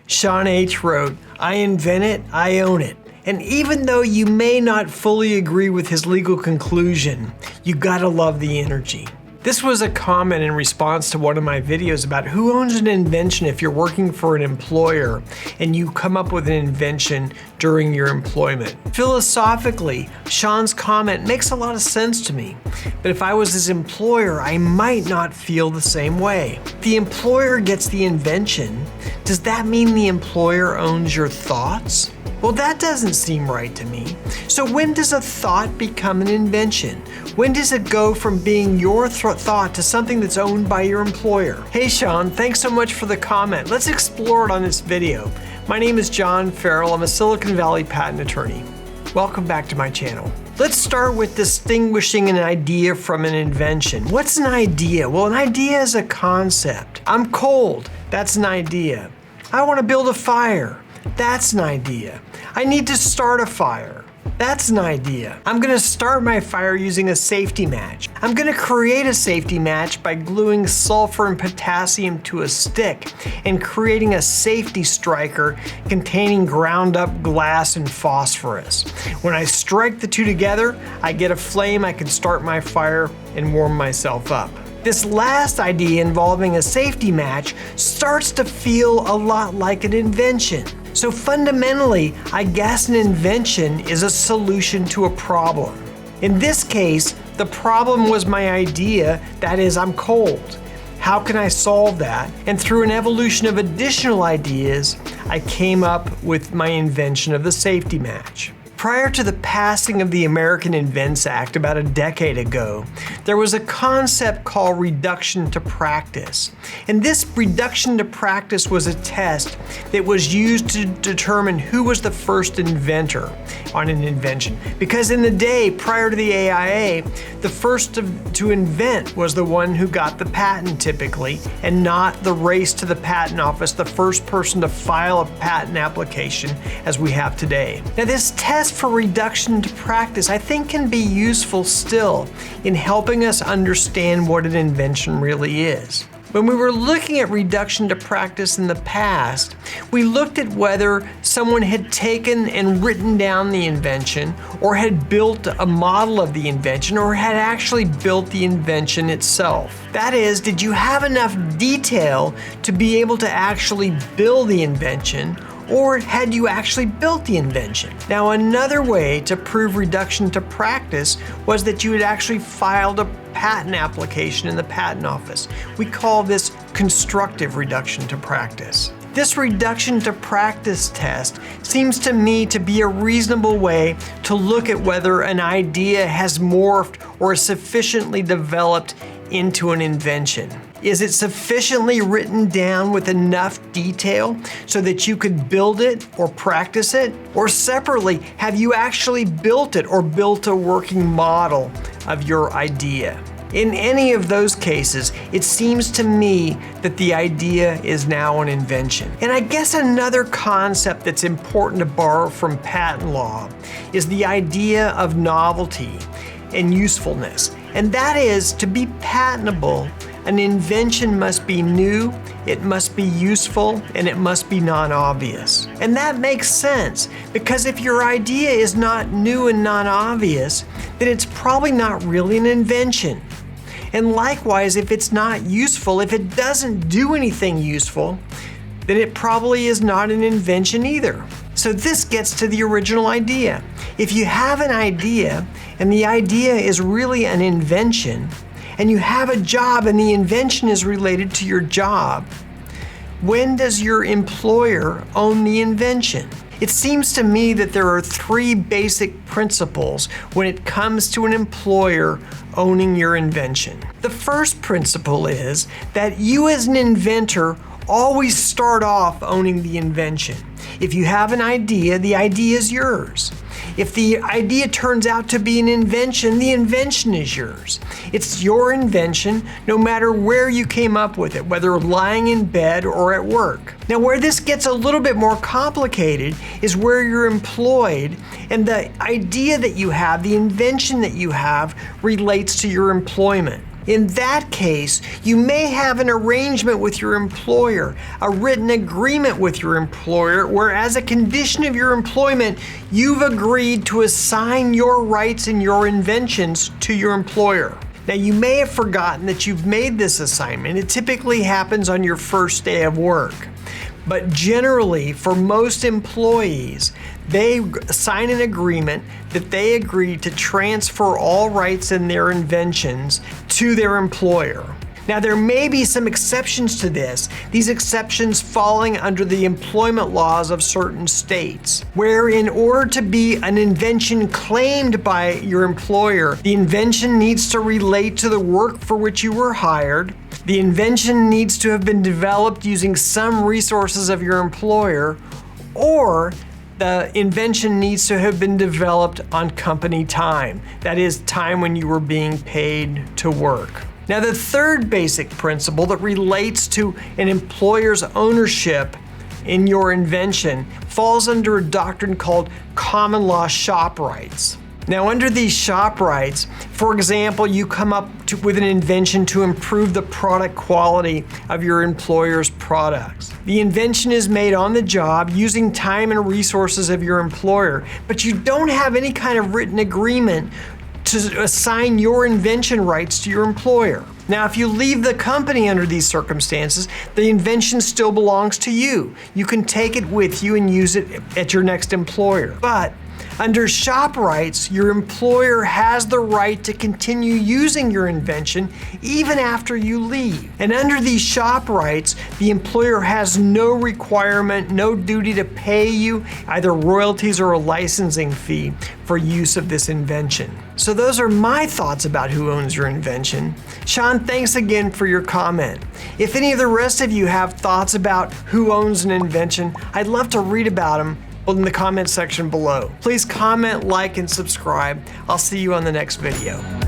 Sean H. wrote, "I invent it, I own it." And even though you may not fully agree with his legal conclusion, you gotta love the energy. This was a comment in response to one of my videos about who owns an invention if you're working for an employer and you come up with an invention during your employment. Philosophically, Sean's comment makes a lot of sense to me, but if I was his employer, I might not feel the same way. If the employer gets the invention, does that mean the employer owns your thoughts? Well, that doesn't seem right to me. So when does a thought become an invention? When does it go from being your thought to something that's owned by your employer? Hey Sean, thanks so much for the comment. Let's explore it on this video. My name is Carr Ferrell. I'm a Silicon Valley patent attorney. Welcome back to my channel. Let's start with distinguishing an idea from an invention. What's an idea? Well, an idea is a concept. I'm cold. That's an idea. I want to build a fire. That's an idea. I need to start a fire. That's an idea. I'm going to start my fire using a safety match. I'm going to create a safety match by gluing sulfur and potassium to a stick and creating a safety striker containing ground up glass and phosphorus. When I strike the two together, I get a flame. I can start my fire and warm myself up. This last idea involving a safety match starts to feel a lot like an invention. So fundamentally, I guess an invention is a solution to a problem. In this case, the problem was my idea, that is, I'm cold. How can I solve that? And through an evolution of additional ideas, I came up with my invention of the safety match. Prior to the passing of the American Invents Act about a decade ago, there was a concept called reduction to practice. And this reduction to practice was a test that was used to determine who was the first inventor on an invention. Because in the day prior to the AIA, the first to invent was the one who got the patent typically, and not the race to the patent office, the first person to file a patent application as we have today. Now this test for reduction to practice, I think, can be useful still in helping us understand what an invention really is. When we were looking at reduction to practice in the past, we looked at whether someone had taken and written down the invention, or had built a model of the invention, or had actually built the invention itself. That is, did you have enough detail to be able to actually build the invention, or had you actually built the invention? Now, another way to prove reduction to practice was that you had actually filed a patent application in the patent office. We call this constructive reduction to practice. This reduction to practice test seems to me to be a reasonable way to look at whether an idea has morphed or is sufficiently developed into an invention. Is it sufficiently written down with enough detail so that you could build it or practice it? Or separately, have you actually built it or built a working model of your idea? In any of those cases, it seems to me that the idea is now an invention. And I guess another concept that's important to borrow from patent law is the idea of novelty and usefulness. And that is, to be patentable, an invention must be new, it must be useful, and it must be non-obvious. And that makes sense, because if your idea is not new and non-obvious, then it's probably not really an invention. And likewise, if it's not useful, if it doesn't do anything useful, then it probably is not an invention either. So this gets to the original idea. If you have an idea, and the idea is really an invention, and you have a job and the invention is related to your job, when does your employer own the invention? It seems to me that there are three basic principles when it comes to an employer owning your invention. The first principle is that you as an inventor always start off owning the invention. If you have an idea, the idea is yours. If the idea turns out to be an invention, the invention is yours. It's your invention no matter where you came up with it, whether lying in bed or at work. Now, where this gets a little bit more complicated is where you're employed, and the idea that you have, the invention that you have, relates to your employment. In that case, you may have an arrangement with your employer, a written agreement with your employer, where as a condition of your employment, you've agreed to assign your rights and your inventions to your employer. Now, you may have forgotten that you've made this assignment. It typically happens on your first day of work. But generally, for most employees, they sign an agreement that they agree to transfer all rights and their inventions to their employer. Now, there may be some exceptions to this, these exceptions falling under the employment laws of certain states, where in order to be an invention claimed by your employer, the invention needs to relate to the work for which you were hired, the invention needs to have been developed using some resources of your employer, or the invention needs to have been developed on company time, that is, time when you were being paid to work. Now, the third basic principle that relates to an employer's ownership in your invention falls under a doctrine called common law shop rights. Now, under these shop rights, for example, you come up with an invention to improve the product quality of your employer's products. The invention is made on the job using time and resources of your employer, but you don't have any kind of written agreement to assign your invention rights to your employer. Now, if you leave the company under these circumstances, the invention still belongs to you. You can take it with you and use it at your next employer. But under shop rights, your employer has the right to continue using your invention even after you leave. And under these shop rights, the employer has no requirement, no duty to pay you either royalties or a licensing fee for use of this invention. So those are my thoughts about who owns your invention. Sean, thanks again for your comment. If any of the rest of you have thoughts about who owns an invention, I'd love to read about them in the comment section below. Please comment, like, and subscribe. I'll see you on the next video.